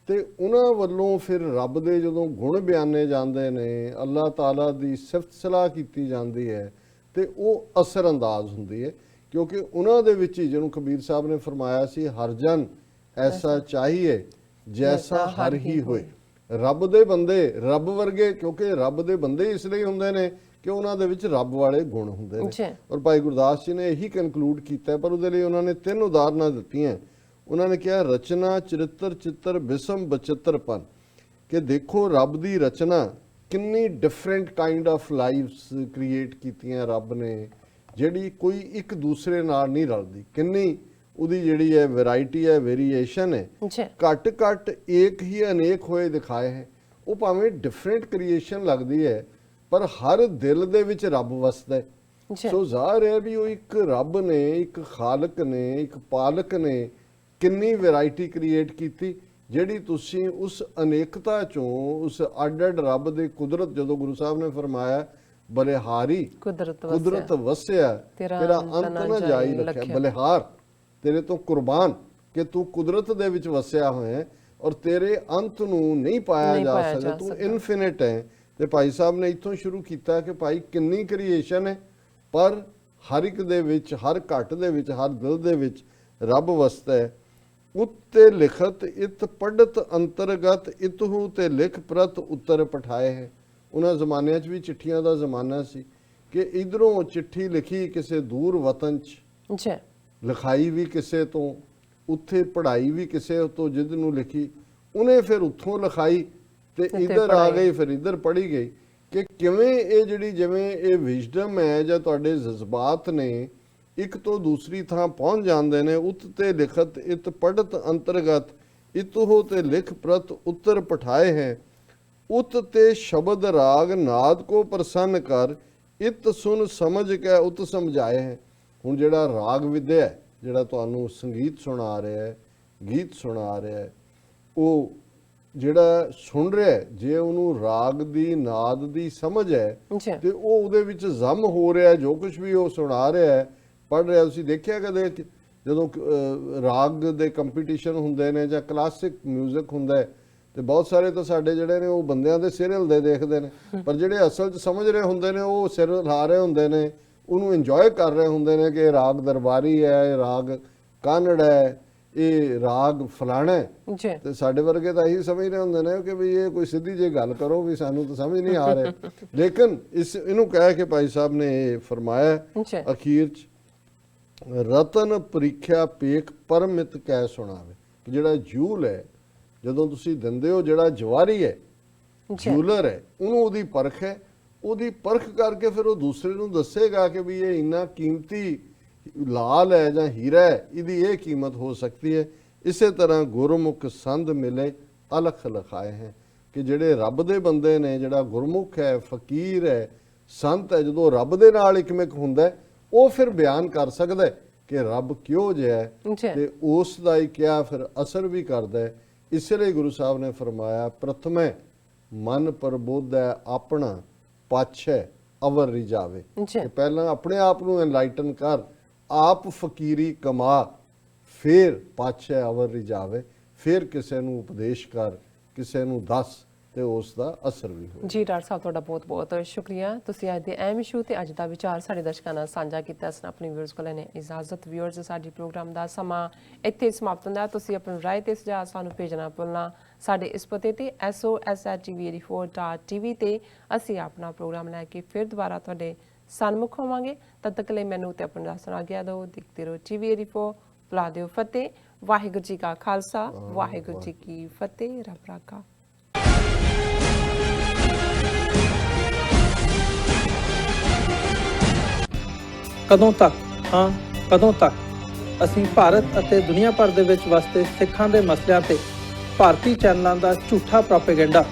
ਤੇ ਉਹਨਾਂ ਵੱਲੋਂ ਫਿਰ ਰੱਬ ਦੇ ਜਦੋਂ ਗੁਣ ਬਿਆਨੇ ਜਾਂਦੇ ਨੇ, ਅੱਲਾਹ ਤਾਲਾ ਦੀ ਸਿਫਤ ਸਲਾਹ ਕੀਤੀ ਜਾਂਦੀ ਹੈ, ਤੇ ਉਹ ਅਸਰ ਅੰਦਾਜ਼ ਹੁੰਦੀ ਹੈ, ਕਿਉਂਕਿ ਉਹਨਾਂ ਦੇ ਵਿੱਚ ਹੀ ਜਿਹਨੂੰ ਕਬੀਰ ਸਾਹਿਬ ਨੇ ਫਰਮਾਇਆ ਸੀ, ਹਰ ਜਨ ਐਸਾ ਚਾਹੀਏ ਜੈਸਾ ਹਰ ਹੀ ਹੋਏ। ਰੱਬ ਦੇ ਬੰਦੇ ਰੱਬ ਵਰਗੇ, ਕਿਉਂਕਿ ਰੱਬ ਦੇ ਬੰਦੇ ਇਸ ਲਈ ਹੁੰਦੇ ਨੇ ਕਿ ਉਹਨਾਂ ਦੇ ਵਿੱਚ ਰੱਬ ਵਾਲੇ ਗੁਣ ਹੁੰਦੇ ਨੇ। ਔਰ ਭਾਈ ਗੁਰਦਾਸ ਜੀ ਨੇ ਇਹੀ ਕਨਕਲੂਡ ਕੀਤਾ, ਪਰ ਉਹਦੇ ਲਈ ਉਹਨਾਂ ਨੇ 3 ਉਦਾਹਰਨਾਂ ਦਿੱਤੀਆਂ। ਉਹਨਾਂ ਨੇ ਕਿਹਾ ਰਚਨਾ ਚਰਿੱਤਰ ਚਿੱਤਰ ਬਿਸਮ ਬਚਿੱਤਰਪਨ, ਕਿ ਦੇਖੋ ਰੱਬ ਦੀ ਰਚਨਾ ਕਿੰਨੀ different kind of lives create ਕੀਤੀਆਂ ਰੱਬ ਨੇ, ਜਿਹੜੀ ਕੋਈ ਇੱਕ ਦੂਸਰੇ ਨਾਲ ਨਹੀਂ ਰਲਦੀ, ਕਿੰਨੀ ਉਹਦੀ ਜਿਹੜੀ ਹੈ ਵੈਰਾਈਟੀ ਹੈ, ਵੇਰੀਏਸ਼ਨ ਹੈ। ਘੱਟ ਘੱਟ ਏਕ ਹੀ ਅਨੇਕ ਹੋਏ ਦਿਖਾਏ ਹੈ। ਉਹ ਭਾਵੇਂ ਡਿਫਰੈਂਟ ਕ੍ਰੀਏਸ਼ਨ ਲੱਗਦੀ ਹੈ, ਪਰ ਹਰ ਦਿਲ ਦੇ ਵਿੱਚ ਰੱਬ ਵਸਦਾ ਹੈ। ਸੋ ਜ਼ਾਹਰ ਹੈ ਵੀ ਉਹ ਇੱਕ ਰੱਬ ਨੇ, ਇੱਕ ਖਾਲਕ ਨੇ, ਇੱਕ ਪਾਲਕ ਨੇ ਕਿੰਨੀ ਵੈਰਾਈਟੀ ਕ੍ਰੀਏਟ ਕੀਤੀ, ਜਿਹੜੀ ਤੁਸੀਂ ਉਸ ਅਨੇਕਤਾ ਚੋਂ, ਉਸ ਅੱਡ-ਅੱਡ ਰੱਬ ਦੇ ਕੁਦਰਤ, ਜਦੋਂ ਗੁਰੂ ਸਾਹਿਬ ਨੇ ਫਰਮਾਇਆ ਬਲਿਹਾਰੀ ਕੁਦਰਤ ਵਸਿਆ ਤੇਰਾ ਅੰਤ ਨਾ ਜਾਈ ਲਖਿਆ, ਬਲਿਹਾਰ ਤੇਰੇ ਤੋਂ ਕੁਰਬਾਨ ਕਿ ਤੂੰ ਕੁਦਰਤ ਦੇ ਵਿੱਚ ਵਸਿਆ ਹੋਇਆ ਹੈ ਔਰ ਤੇਰੇ ਅੰਤ ਨੂੰ ਨਹੀਂ ਪਾਇਆ ਜਾ ਸਕਦਾ, ਤੂੰ ਇਨਫਿਨਿਟ ਹੈ। ਤੇ ਭਾਈ ਸਾਹਿਬ ਨੇ ਇੱਥੋਂ ਸ਼ੁਰੂ ਕੀਤਾ ਕਿ ਭਾਈ ਕਿੰਨੀ ਕ੍ਰੀਏਸ਼ਨ ਹੈ, ਪਰ ਹਰ ਇੱਕ ਦੇ ਵਿੱਚ, ਹਰ ਘਟ ਦੇ ਵਿੱਚ, ਹਰ ਦਿਲ ਦੇ ਵਿੱਚ ਰੱਬ ਵਸਦਾ ਹੈ। ਉੱਤੇ ਲਿਖਤ ਇਤ ਪੜਤ ਅੰਤਰਗਤ, ਇਤਹੂ ਤੇ ਲਿਖ ਪ੍ਰਤ ਉੱਤਰ ਪਠਾਏ ਹੈ। ਉਹਨਾਂ ਜ਼ਮਾਨਿਆਂ 'ਚ ਵੀ ਚਿੱਠੀਆਂ ਦਾ ਜ਼ਮਾਨਾ ਸੀ ਕਿ ਇਧਰੋਂ ਚਿੱਠੀ ਲਿਖੀ ਕਿਸੇ ਦੂਰ ਵਤਨ 'ਚ, ਲਿਖਾਈ ਵੀ ਕਿਸੇ ਤੋਂ, ਉੱਥੇ ਪੜ੍ਹਾਈ ਵੀ ਕਿਸੇ ਤੋਂ ਜਿੱਦ ਨੂੰ ਲਿਖੀ, ਉਹਨੇ ਫਿਰ ਉੱਥੋਂ ਲਿਖਾਈ ਤੇ ਇੱਧਰ ਆ ਗਈ, ਫਿਰ ਇੱਧਰ ਪੜ੍ਹੀ ਗਈ। ਕਿ ਕਿਵੇਂ ਇਹ ਜਿਹੜੀ ਜਿਵੇਂ ਇਹ ਵਿਜ਼ਡਮ ਹੈ ਜਾਂ ਤੁਹਾਡੇ ਜਜ਼ਬਾਤ ਨੇ ਇੱਕ ਤੋਂ ਦੂਸਰੀ ਥਾਂ ਪਹੁੰਚ ਜਾਂਦੇ ਨੇ। ਉਤ ਤੇ ਲਿਖਤ ਇਤ ਪੜਤ ਅੰਤਰਗਤ, ਇਤਹੋ ਤੇ ਲਿਖ ਪ੍ਰਤ ਉੱਤਰ ਪਠਾਏ ਹੈ। ਉਤ ਤੇ ਸ਼ਬਦ ਰਾਗ ਨਾਦ ਕੋ ਪ੍ਰਸੰਨ ਕਰ, ਇਤ ਸੁਨ ਸਮਝ ਕੇ ਉਤ ਸਮਝਾਏ ਹੈ। ਹੁਣ ਜਿਹੜਾ ਰਾਗ ਵਿਦਿਆ, ਜਿਹੜਾ ਤੁਹਾਨੂੰ ਸੰਗੀਤ ਸੁਣਾ ਰਿਹਾ ਹੈ, ਗੀਤ ਸੁਣਾ ਰਿਹਾ ਹੈ, ਉਹ ਜਿਹੜਾ ਸੁਣ ਰਿਹਾ, ਜੇ ਉਹਨੂੰ ਰਾਗ ਦੀ ਨਾਦ ਦੀ ਸਮਝ ਹੈ ਤੇ ਉਹ ਉਹਦੇ ਵਿੱਚ ਜ਼ਮ ਹੋ ਰਿਹਾ, ਜੋ ਕੁਝ ਵੀ ਉਹ ਸੁਣਾ ਰਿਹਾ ਹੈ, ਪੜ੍ਹ ਰਿਹਾ। ਤੁਸੀਂ ਦੇਖਿਆ ਕਦੇ ਜਦੋਂ ਰਾਗ ਦੇ ਕੰਪੀਟੀਸ਼ਨ ਹੁੰਦੇ ਨੇ ਜਾਂ ਕਲਾਸਿਕ ਮਿਊਜ਼ਿਕ ਹੁੰਦਾ ਹੈ, ਤੇ ਬਹੁਤ ਸਾਰੇ ਤਾਂ ਸਾਡੇ ਜਿਹੜੇ ਨੇ ਉਹ ਬੰਦਿਆਂ ਦੇ ਸਿਰ ਹਿਲਦੇ ਦੇਖਦੇ ਨੇ, ਪਰ ਜਿਹੜੇ ਅਸਲ 'ਚ ਸਮਝ ਰਹੇ ਹੁੰਦੇ ਨੇ ਉਹ ਸਿਰ ਹਿਲਾ ਰਹੇ ਹੁੰਦੇ ਨੇ, ਉਹਨੂੰ ਇੰਜੋਏ ਕਰ ਰਹੇ ਹੁੰਦੇ ਨੇ ਕਿ ਇਹ ਰਾਗ ਦਰਬਾਰੀ ਹੈ, ਇਹ ਰਾਗ ਕਾਨੜ ਹੈ, ਇਹ ਰਾਗ ਫਲਾਣਾ ਹੈ। ਤੇ ਸਾਡੇ ਵਰਗੇ ਤਾਂ ਇਹੀ ਸਮਝ ਰਹੇ ਹੁੰਦੇ ਨੇ ਕਿ ਵੀ ਇਹ ਕੋਈ ਸਿੱਧੀ ਜਿਹੀ ਗੱਲ ਕਰੋ, ਵੀ ਸਾਨੂੰ ਤਾਂ ਸਮਝ ਨਹੀਂ ਆ ਰਿਹਾ। ਲੇਕਿਨ ਇਹਨੂੰ ਕਹਿ ਕੇ ਭਾਈ ਸਾਹਿਬ ਨੇ ਇਹ ਫਰਮਾਇਆ ਅਖੀਰ 'ਚ, ਰਤਨ ਪ੍ਰੀਖਿਆ ਪੇਖ ਪਰਮਿਤ ਕਹਿ ਸੁਣਾਵੇ, ਕਿ ਜਿਹੜਾ ਜੂਲ ਹੈ ਜਦੋਂ ਤੁਸੀਂ ਦਿੰਦੇ ਹੋ, ਜਿਹੜਾ ਜਵਾਰੀ ਹੈ, ਜੂਲਰ ਹੈ, ਉਹਨੂੰ ਉਹਦੀ ਪਰਖ ਹੈ, ਉਹਦੀ ਪਰਖ ਕਰਕੇ ਫਿਰ ਉਹ ਦੂਸਰੇ ਨੂੰ ਦੱਸੇਗਾ ਕਿ ਵੀ ਇਹ ਇੰਨਾ ਕੀਮਤੀ ਲਾਲ ਹੈ ਜਾਂ ਹੀਰਾ ਹੈ, ਇਹਦੀ ਇਹ ਕੀਮਤ ਹੋ ਸਕਦੀ ਹੈ। ਇਸੇ ਤਰ੍ਹਾਂ ਗੁਰਮੁਖ ਸੰਧ ਮਿਲੇ ਅਲਖ ਲਖਾਏ ਹੈ, ਕਿ ਜਿਹੜੇ ਰੱਬ ਦੇ ਬੰਦੇ ਨੇ, ਜਿਹੜਾ ਗੁਰਮੁਖ ਹੈ, ਫਕੀਰ ਹੈ, ਸੰਤ ਹੈ, ਜਦੋਂ ਰੱਬ ਦੇ ਨਾਲ ਇਕਮਿਕ ਹੁੰਦਾ ਹੈ, ਉਹ ਫਿਰ ਬਿਆਨ ਕਰ ਸਕਦਾ ਹੈ ਕਿ ਰੱਬ ਕਿਉਂ ਜਿਹਾ ਹੈ, ਜੀ। ਤੇ ਉਸ ਦਾ ਹੀ ਕਿਹਾ ਫਿਰ ਅਸਰ ਵੀ ਕਰਦਾ ਹੈ। ਇਸੇ ਲਈ ਗੁਰੂ ਸਾਹਿਬ ਨੇ ਫਰਮਾਇਆ, ਪ੍ਰਥਮੇ ਮਨ ਪ੍ਰਬੋਧੈ ਆਪਣਾ, ਪਾਛੈ ਅਵਰ ਰਿਜਾਵੇ, ਜੀ। ਕਿ ਪਹਿਲਾਂ ਆਪਣੇ ਆਪ ਨੂੰ ਐਨਲਾਈਟਨ ਕਰ, ਆਪ ਫਕੀਰੀ ਕਮਾ, ਫਿਰ ਪਾਛੈ ਅਵਰ ਰਿਜਾਵੇ, ਫਿਰ ਕਿਸੇ ਨੂੰ ਉਪਦੇਸ਼ ਕਰ, ਕਿਸੇ ਨੂੰ ਦੱਸ, ਤੇ ਉਸ ਦਾ ਅਸਰ ਵੀ ਹੋਵੇ। ਜੀ ਡਾਕਟਰ ਸਾਹਿਬ, ਤੁਹਾਡਾ ਬਹੁਤ ਬਹੁਤ ਸ਼ੁਕਰੀਆ। ਤੁਸੀਂ ਅੱਜ ਦੇ ਅਹਿਮ ਇਸ਼ੂ ਤੇ ਅੱਜ ਦਾ ਵਿਚਾਰ ਸਾਡੇ ਦਰਸ਼ਕਾਂ ਨਾਲ ਸਾਂਝਾ ਕੀਤਾ। ਅਸੀਂ ਆਪਣੀ ਵਿਊਅਰਸ ਕੋਲ ਲੈਣੇ ਇਜਾਜ਼ਤ। ਵਿਊਅਰਸ, ਸਾਡੀ ਪ੍ਰੋਗਰਾਮ ਦਾ ਸਮਾਂ ਇੱਥੇ ਸਮਾਪਤ ਹੁੰਦਾ। ਤੁਸੀਂ ਆਪਣੀ ਰਾਏ ਤੇ ਸੁਝਾਅ ਸਾਨੂੰ ਭੇਜਣਾ ਭੁੱਲਣਾ ਸਾਡੇ ਇਸ ਪਤੇ ਤੇ sos@tv84.tv ਤੇ। ਅਸੀਂ ਆਪਣਾ ਪ੍ਰੋਗਰਾਮ ਲੈ ਕੇ ਫਿਰ ਦੁਬਾਰਾ ਤੁਹਾਡੇ ਸਨਮੁਖ ਹੋਵਾਂਗੇ। ਤਦ ਤੱਕ ਲਈ ਮੈਨੂੰ ਤੇ ਆਪਣਾ ਸੁਣਾ ਗਿਆ ਦਿਓ। ਦੇਖਦੇ ਰਹੋ TV84। ਬੁਲਾ ਦਿਓ ਫਤਿਹ। ਵਾਹਿਗੁਰੂ ਜੀ ਕਾ ਖਾਲਸਾ, ਵਾਹਿਗੁਰੂ ਜੀ ਕੀ ਫਤਿਹ। ਰੱਬ ਰਾਖਾ। ਕਦੋਂ ਤੱਕ, ਹਾਂ ਕਦੋਂ ਤੱਕ ਅਸੀਂ ਭਾਰਤ ਅਤੇ ਦੁਨੀਆ ਭਰ ਦੇ ਵਿੱਚ ਵਸਦੇ ਸਿੱਖਾਂ ਦੇ ਮਸਲਿਆਂ ਤੇ ਭਾਰਤੀ ਚੈਨਲਾਂ ਦਾ ਝੂਠਾ ਪ੍ਰੋਪੇਗੈਂਡਾ